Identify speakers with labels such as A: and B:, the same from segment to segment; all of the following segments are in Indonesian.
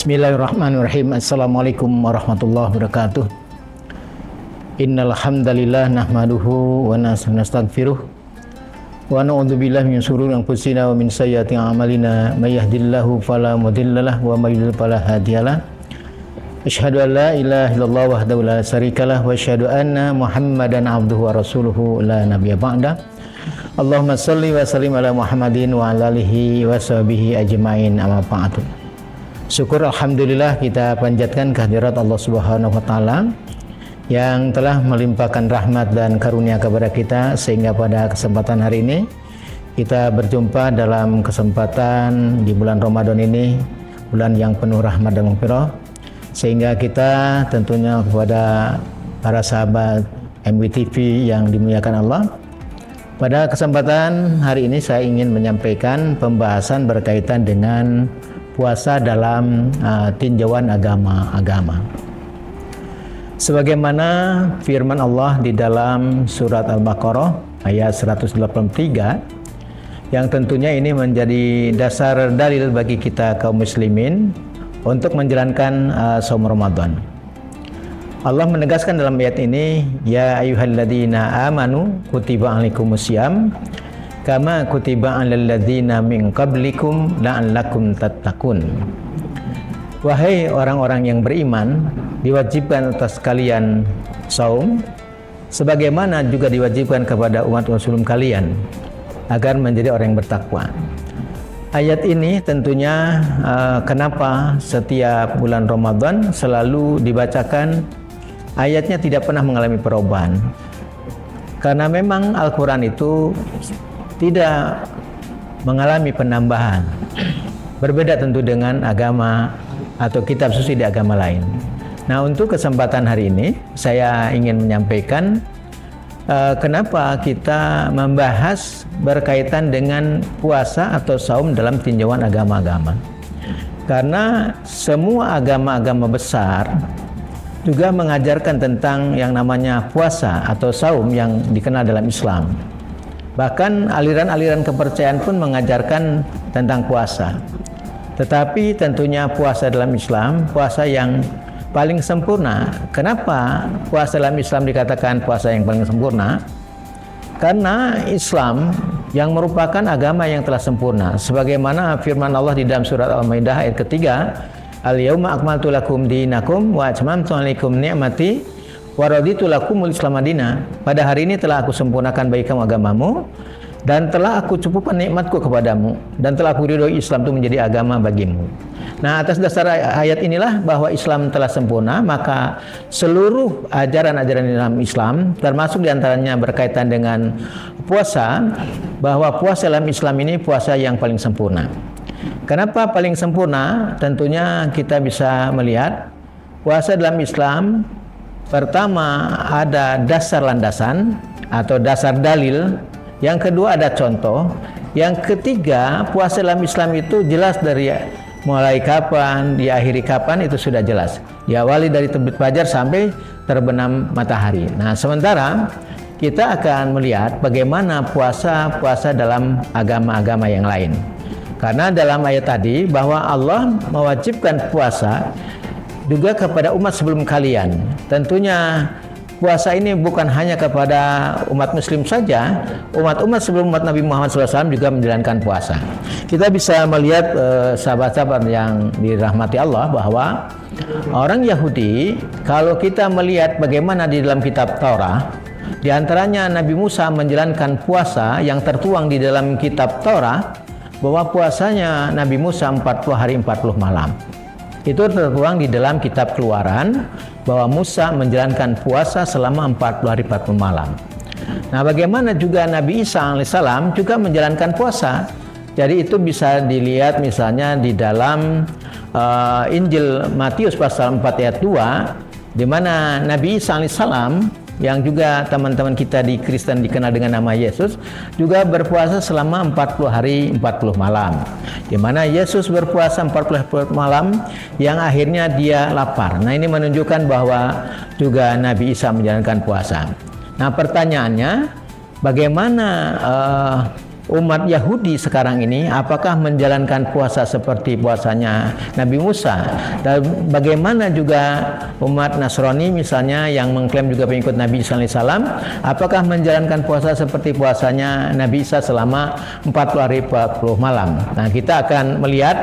A: Bismillahirrahmanirrahim. Assalamualaikum warahmatullahi wabarakatuh. Innal hamdalillah nahmaduhu wa nastaghfiruh wa na'udzu billahi min shururi anfusina wa min sayyiati a'malina may yahdihillahu fala mudhillalah wa may yudhlil fala hadiyalah. Asyhadu an la ilaha illallah wahdahu la syarikalah wa asyhadu anna Muhammadan abduhu wa rasuluhu la nabiyya ba'da. Allahumma shalli wa sallim ala Muhammadin wa ala alihi wa sahbihi ajmain, amma ba'du. Syukur alhamdulillah kita panjatkan kehadirat Allah Subhanahu wa taala yang telah melimpahkan rahmat dan karunia kepada kita sehingga pada kesempatan hari ini kita berjumpa dalam kesempatan di bulan Ramadan ini, bulan yang penuh rahmat dan maghfirah, sehingga kita tentunya kepada para sahabat MWTV yang dimuliakan Allah, pada kesempatan hari ini saya ingin menyampaikan pembahasan berkaitan dengan puasa dalam tinjauan agama-agama. Sebagaimana firman Allah di dalam surat Al-Baqarah ayat 183, yang tentunya ini menjadi dasar dalil bagi kita kaum muslimin untuk menjalankan saum Ramadan. Allah menegaskan dalam ayat ini, ya ayyuhalladzina amanu kutiba alaikumusiyam kama kutiba alal ladzina min qablikum la'allakum tattaqun. Wahai orang-orang yang beriman, diwajibkan atas kalian saum sebagaimana juga diwajibkan kepada umat sebelum kalian agar menjadi orang yang bertakwa. Ayat ini tentunya kenapa setiap bulan Ramadan selalu dibacakan, ayatnya tidak pernah mengalami perubahan. Karena memang Al-Quran itu tidak mengalami penambahan. Berbeda tentu dengan agama atau kitab suci di agama lain. Nah, untuk kesempatan hari ini saya ingin menyampaikan kenapa kita membahas berkaitan dengan puasa atau saum dalam tinjauan agama-agama. Karena semua agama-agama besar juga mengajarkan tentang yang namanya puasa atau saum yang dikenal dalam Islam. Bahkan aliran-aliran kepercayaan pun mengajarkan tentang puasa. Tetapi tentunya puasa dalam Islam, puasa yang paling sempurna. Kenapa puasa dalam Islam dikatakan puasa yang paling sempurna? Karena Islam yang merupakan agama yang telah sempurna. Sebagaimana firman Allah di dalam surat Al-Maidah ayat ketiga, Al-yawma akmaltu lakum dinakum wa atmamtu alaikum ni'mati wa raditu lakumul Islam madina. Pada hari ini telah aku sempurnakan bagi kamu agamamu dan telah aku cukupkan nikmatku kepadamu dan telah aku ridhoi Islam itu menjadi agama bagimu. Nah, atas dasar ayat inilah bahwa Islam telah sempurna, maka seluruh ajaran-ajaran dalam Islam termasuk diantaranya berkaitan dengan puasa, bahwa puasa dalam Islam ini puasa yang paling sempurna. Kenapa paling sempurna? Tentunya kita bisa melihat puasa dalam Islam pertama ada dasar landasan atau dasar dalil, yang kedua ada contoh, yang ketiga puasa dalam Islam itu jelas dari mulai kapan, diakhiri kapan itu sudah jelas. Diawali dari terbit fajar sampai terbenam matahari. Nah, sementara kita akan melihat bagaimana puasa dalam agama-agama yang lain. Karena dalam ayat tadi bahwa Allah mewajibkan puasa juga kepada umat sebelum kalian. Tentunya puasa ini bukan hanya kepada umat muslim saja, umat-umat sebelum umat Nabi Muhammad SAW juga menjalankan puasa. Kita bisa melihat sahabat-sahabat yang dirahmati Allah bahwa orang Yahudi, kalau kita melihat bagaimana di dalam kitab Taurat, di antaranya Nabi Musa menjalankan puasa yang tertuang di dalam kitab Taurat, bahwa puasanya Nabi Musa 40 hari 40 malam. Itu tertuang di dalam kitab Keluaran bahwa Musa menjalankan puasa selama 40 hari 40 malam. Nah, bagaimana juga Nabi Isa alaihissalam juga menjalankan puasa. Jadi itu bisa dilihat misalnya di dalam Injil Matius pasal 4 ayat 2, di mana Nabi Isa alaihissalam yang juga teman-teman kita di Kristen dikenal dengan nama Yesus juga berpuasa selama 40 hari 40 malam, di mana Yesus berpuasa 40 hari malam yang akhirnya dia lapar. Nah, ini menunjukkan bahwa juga Nabi Isa menjalankan puasa. Nah, pertanyaannya bagaimana umat Yahudi sekarang ini apakah menjalankan puasa seperti puasanya Nabi Musa, dan bagaimana juga umat Nasrani misalnya yang mengklaim juga pengikut Nabi Isa alaihissalam, apakah menjalankan puasa seperti puasanya Nabi Isa selama 40 hari 40 malam. Nah, kita akan melihat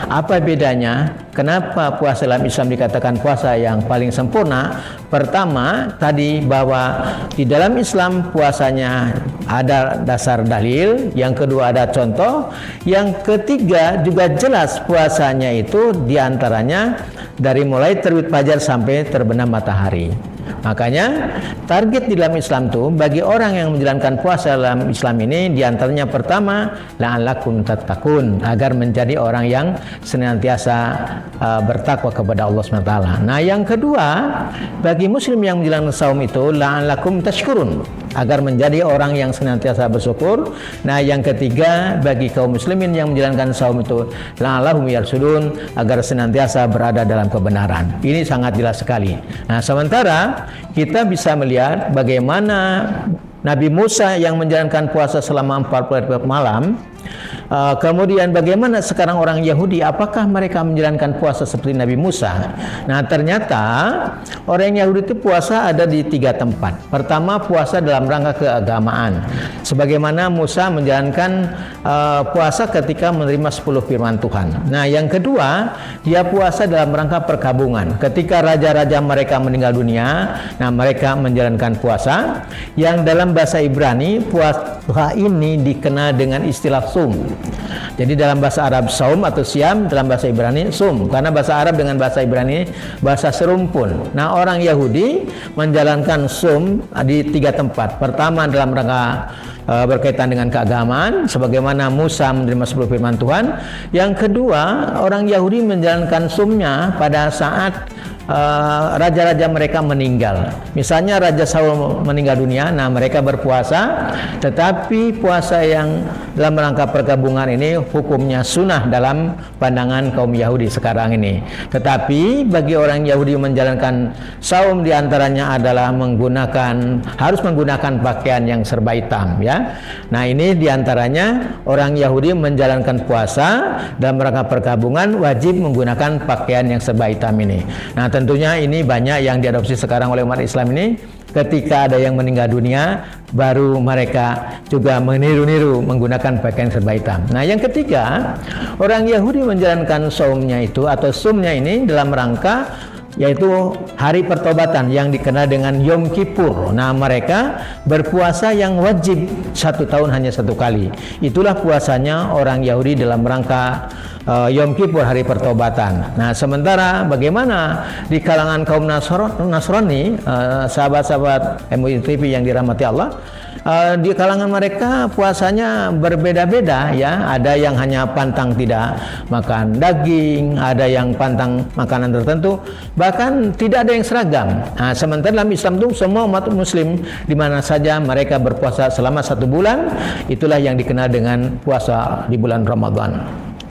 A: apa bedanya, kenapa puasa dalam Islam dikatakan puasa yang paling sempurna. Pertama tadi bahwa di dalam Islam puasanya ada dasar dalil, yang kedua ada contoh, yang ketiga juga jelas puasanya itu diantaranya dari mulai terbit fajar sampai terbenam matahari. Makanya target di dalam Islam itu bagi orang yang menjalankan puasa dalam Islam ini diantaranya pertama la'allakum tattaqun, agar menjadi orang yang senantiasa bertakwa kepada Allah SWT. Nah, yang kedua bagi muslim yang menjalankan saum itu la'allakum tashkurun, agar menjadi orang yang senantiasa bersyukur. Nah, yang ketiga bagi kaum muslimin yang menjalankan saum itu la'allahum yarsudun, agar senantiasa berada dalam kebenaran. Ini sangat jelas sekali. Nah, sementara kita bisa melihat bagaimana Nabi Musa yang menjalankan puasa selama 40 malam. Kemudian bagaimana sekarang orang Yahudi, apakah mereka menjalankan puasa seperti Nabi Musa? Nah, ternyata orang Yahudi itu puasa ada di 3 tempat. Pertama, puasa dalam rangka keagamaan, sebagaimana Musa menjalankan puasa ketika menerima 10 firman Tuhan. Nah, yang kedua, dia puasa dalam rangka perkabungan, ketika raja-raja mereka meninggal dunia. Nah, mereka menjalankan puasa yang dalam bahasa Ibrani puasa ini dikenal dengan istilah sum. Jadi dalam bahasa Arab saum atau siam, dalam bahasa Ibrani sum, karena bahasa Arab dengan bahasa Ibrani bahasa serumpun. Nah, orang Yahudi menjalankan sum di 3 tempat. Pertama dalam rangka berkaitan dengan keagamaan, sebagaimana Musa menerima 10 firman Tuhan. Yang kedua, orang Yahudi menjalankan sumnya pada saat raja-raja mereka meninggal. Misalnya Raja Saul meninggal dunia, nah mereka berpuasa, tetapi puasa yang dalam rangka pergabungan ini hukumnya sunnah dalam pandangan kaum Yahudi sekarang ini. Tetapi bagi orang Yahudi menjalankan saum diantaranya adalah harus menggunakan pakaian yang serba hitam, ya. Nah, ini diantaranya orang Yahudi menjalankan puasa dalam rangka pergabungan wajib menggunakan pakaian yang serba hitam ini. Nah, tentunya ini banyak yang diadopsi sekarang oleh umat Islam ini. Ketika ada yang meninggal dunia, baru mereka juga meniru-niru menggunakan pakaian serba hitam. Nah, yang ketiga, orang Yahudi menjalankan saumnya itu atau sumnya ini dalam rangka yaitu hari pertobatan yang dikenal dengan Yom Kippur. Nah, mereka berpuasa yang wajib 1 tahun hanya 1 kali. Itulah puasanya orang Yahudi dalam rangka Yom Kippur, hari pertobatan. Nah, sementara bagaimana di kalangan kaum Nasrani, sahabat-sahabat MUI TV yang dirahmati Allah, di kalangan mereka puasanya berbeda-beda, ya. Ada yang hanya pantang tidak makan daging, ada yang pantang makanan tertentu, bahkan tidak ada yang seragam. Nah, sementara dalam Islam itu semua umat muslim di mana saja mereka berpuasa selama 1 bulan, itulah yang dikenal dengan puasa di bulan Ramadan.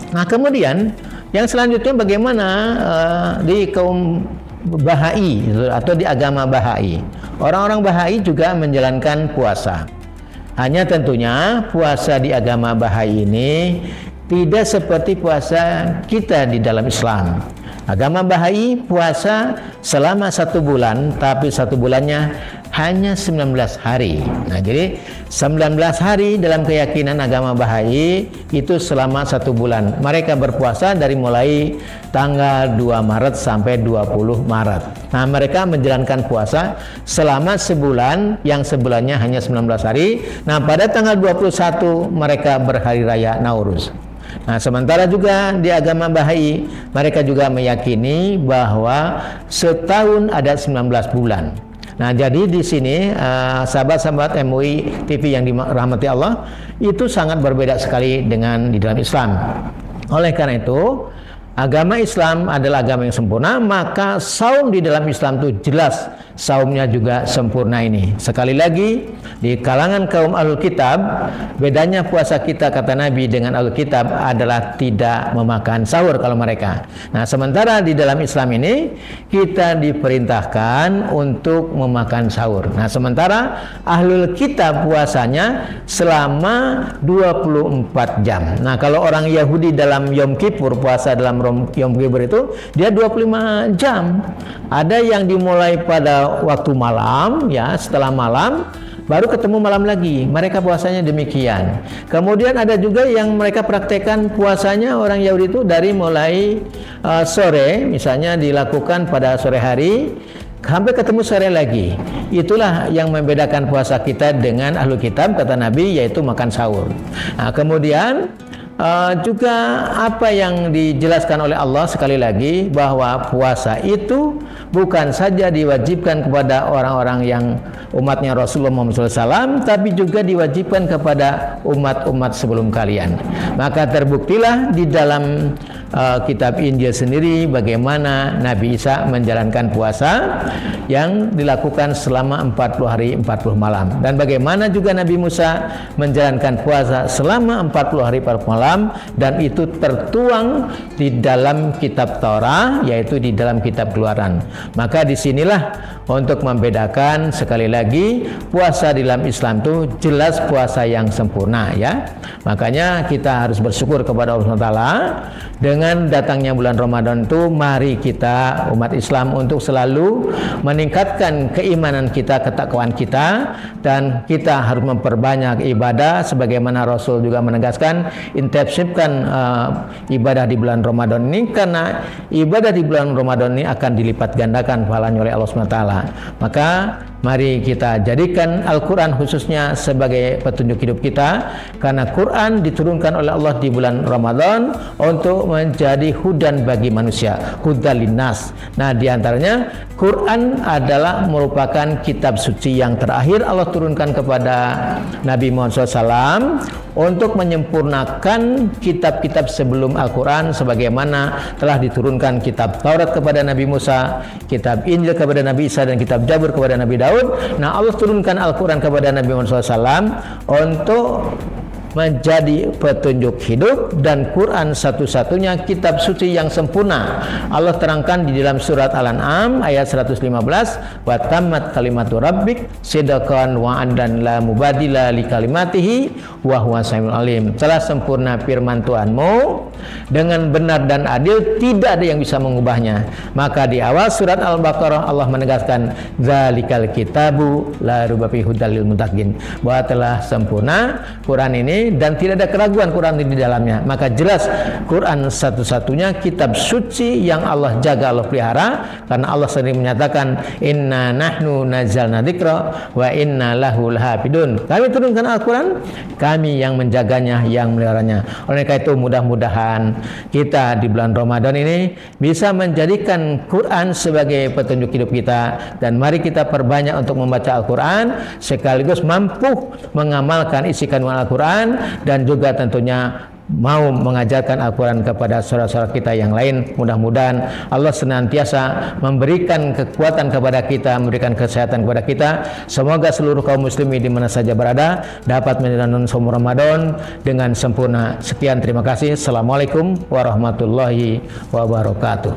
A: Nah, kemudian yang selanjutnya bagaimana di kaum Bahai atau di agama Bahai. Orang-orang Bahai juga menjalankan puasa. Hanya tentunya puasa di agama Bahai ini tidak seperti puasa kita di dalam Islam. Agama Bahai puasa selama 1 bulan, tapi 1 bulannya hanya 19 hari. Nah, jadi 19 hari dalam keyakinan agama Bahai itu selama 1 bulan. Mereka berpuasa dari mulai tanggal 2 Maret sampai 20 Maret. Nah, mereka menjalankan puasa selama sebulan, yang sebulannya hanya 19 hari. Nah, pada tanggal 21 mereka berhari raya Nauruz. Nah, sementara juga di agama Bahai mereka juga meyakini bahwa setahun ada 19 bulan. Nah, jadi di sini sahabat-sahabat MUI TV yang dirahmati Allah, itu sangat berbeda sekali dengan di dalam Islam. Oleh karena itu, agama Islam adalah agama yang sempurna, maka saum di dalam Islam itu jelas saumnya juga sempurna ini. Sekali lagi, di kalangan kaum Ahlul Kitab, bedanya puasa kita kata Nabi dengan Ahlul Kitab adalah tidak memakan sahur kalau mereka. Nah, sementara di dalam Islam ini kita diperintahkan untuk memakan sahur. Nah, sementara Ahlul Kitab puasanya selama 24 jam. Nah, kalau orang Yahudi dalam Yom Kippur, puasa dalam Yom Kippur itu dia 25 jam. Ada yang dimulai pada waktu malam, ya, setelah malam baru ketemu malam lagi. Mereka puasanya demikian. Kemudian ada juga yang mereka praktekkan puasanya orang Yahudi itu dari mulai sore, misalnya dilakukan pada sore hari sampai ketemu sore lagi. Itulah yang membedakan puasa kita dengan Ahlul Kitab kata Nabi, yaitu makan sahur. Nah, kemudian juga apa yang dijelaskan oleh Allah sekali lagi, bahwa puasa itu bukan saja diwajibkan kepada orang-orang yang umatnya Rasulullah Muhammad SAW, tapi juga diwajibkan kepada umat-umat sebelum kalian. Maka terbuktilah di dalam kitab Injil sendiri bagaimana Nabi Isa menjalankan puasa yang dilakukan selama 40 hari 40 malam, dan bagaimana juga Nabi Musa menjalankan puasa selama 40 hari 40 malam, dan itu tertuang di dalam kitab Taurat, yaitu di dalam kitab Keluaran. Maka disinilah untuk membedakan sekali lagi puasa di dalam Islam itu jelas puasa yang sempurna, ya. Makanya kita harus bersyukur kepada Allah SWT dengan datangnya bulan Ramadan itu. Mari kita umat Islam untuk selalu meningkatkan keimanan kita, ketakwaan kita, dan kita harus memperbanyak ibadah sebagaimana Rasul juga menegaskan, intensifkan ibadah di bulan Ramadan ini, karena ibadah di bulan Ramadan ini akan dilipat gandakan pahalanya oleh Allah SWT. Maka mari kita jadikan Al-Quran khususnya sebagai petunjuk hidup kita, karena Quran diturunkan oleh Allah di bulan Ramadan untuk menjadi hudan bagi manusia, hudan linnas. Nah, diantaranya Quran adalah merupakan kitab suci yang terakhir Allah turunkan kepada Nabi Muhammad SAW untuk menyempurnakan kitab-kitab sebelum Al-Quran, sebagaimana telah diturunkan kitab Taurat kepada Nabi Musa, kitab Injil kepada Nabi Isa, dan kitab Jabur kepada Nabi Daud. Nah, Allah turunkan Al-Quran kepada Nabi Muhammad SAW untuk menjadi petunjuk hidup, dan Quran satu-satunya kitab suci yang sempurna. Allah terangkan di dalam surat Al-An'am ayat 115, wa tammat kalimatu rabbik sidqan wa adlan la mubadila li kalimatihi wa huwa samiul alim. Telah sempurna firman Tuhanmu dengan benar dan adil, tidak ada yang bisa mengubahnya. Maka di awal surat Al-Baqarah Allah menegaskan, zalikal kitabu la raiba fihi hudal lil muttaqin, bahwa telah sempurna Quran ini dan tidak ada keraguan Quran di dalamnya. Maka jelas Quran satu-satunya kitab suci yang Allah jaga, Allah pelihara, karena Allah sendiri menyatakan, inna nahnu nazzalna dzikra wa inna lahu lahafidun. Kami turunkan Al-Quran, kami yang menjaganya, yang meliharanya. Oleh karena itu mudah-mudahan kita di bulan Ramadan ini bisa menjadikan Quran sebagai petunjuk hidup kita, dan mari kita perbanyak untuk membaca Al-Quran sekaligus mampu mengamalkan isi kandungan Al-Quran, dan juga tentunya mau mengajarkan Al-Quran kepada saudara-saudara kita yang lain. Mudah-mudahan Allah senantiasa memberikan kekuatan kepada kita, memberikan kesehatan kepada kita. Semoga seluruh kaum muslimin di mana saja berada dapat menjalankan saum Ramadan dengan sempurna. Sekian, terima kasih. Assalamualaikum warahmatullahi wabarakatuh.